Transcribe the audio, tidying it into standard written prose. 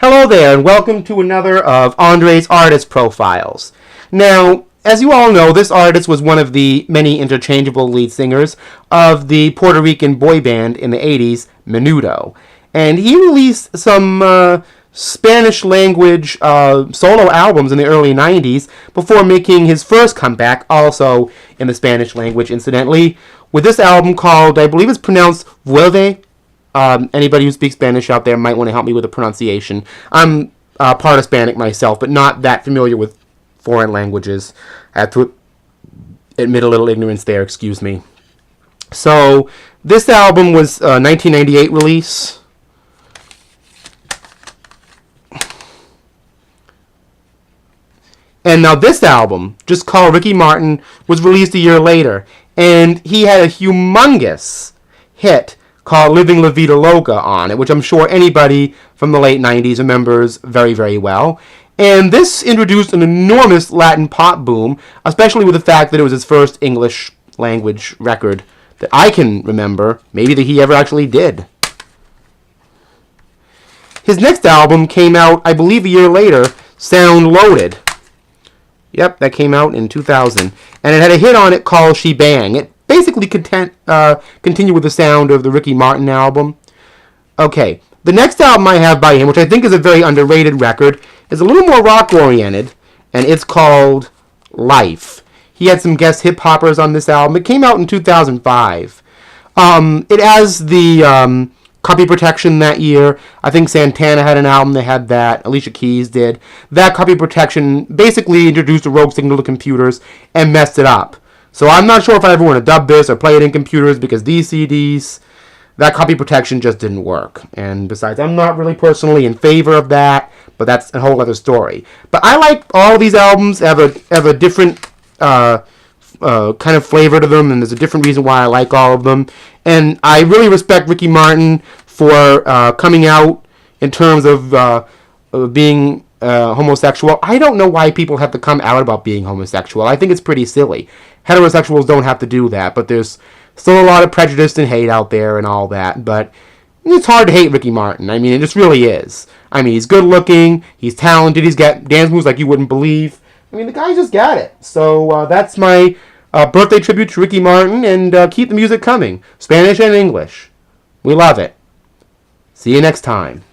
Hello there, and welcome to another of Andre's Artist Profiles. Now, as you all know, this artist was one of the many interchangeable lead singers of the Puerto Rican boy band in the 80s, Menudo. And he released some Spanish language solo albums in the early 90s before making his first comeback, also in the Spanish language, incidentally, with this album called, I believe it's pronounced Vuelve. Anybody who speaks Spanish out there might want to help me with the pronunciation. I'm part Hispanic myself, but not that familiar with foreign languages. I have to admit a little ignorance there, excuse me. So, this album was a 1998 release. And now this album, just called Ricky Martin, was released a year later. And he had a humongous hit called Living La Vida Loca on it, which I'm sure anybody from the late 90s remembers very, very well. And this introduced an enormous Latin pop boom, especially with the fact that it was his first English language record that I can remember, maybe that he ever actually did. His next album came out, I believe, a year later, Sound Loaded. Yep, that came out in 2000. And it had a hit on it called She Bang. It basically continue with the sound of the Ricky Martin album. Okay, the next album I have by him, which I think is a very underrated record, is a little more rock-oriented, and it's called Life. He had some guest hip-hoppers on this album. It came out in 2005. It has the copy protection that year. I think Santana had an album that had that. Alicia Keys did. That copy protection basically introduced a rogue signal to computers and messed it up. So I'm not sure if I ever want to dub this or play it in computers because these CDs, that copy protection just didn't work. And besides, I'm not really personally in favor of that, but that's a whole other story. But I like all of these albums, have a different kind of flavor to them, and there's a different reason why I like all of them. And I really respect Ricky Martin for coming out in terms of being homosexual. I don't know why people have to come out about being homosexual. I think it's pretty silly. Heterosexuals don't have to do that, but there's still a lot of prejudice and hate out there and all that. But it's hard to hate Ricky Martin. I mean, it just really is. I mean, he's good looking, he's talented, he's got dance moves like you wouldn't believe. I mean, the guy just got it. So that's my birthday tribute to Ricky Martin, and keep the music coming. Spanish and English. We love it. See you next time.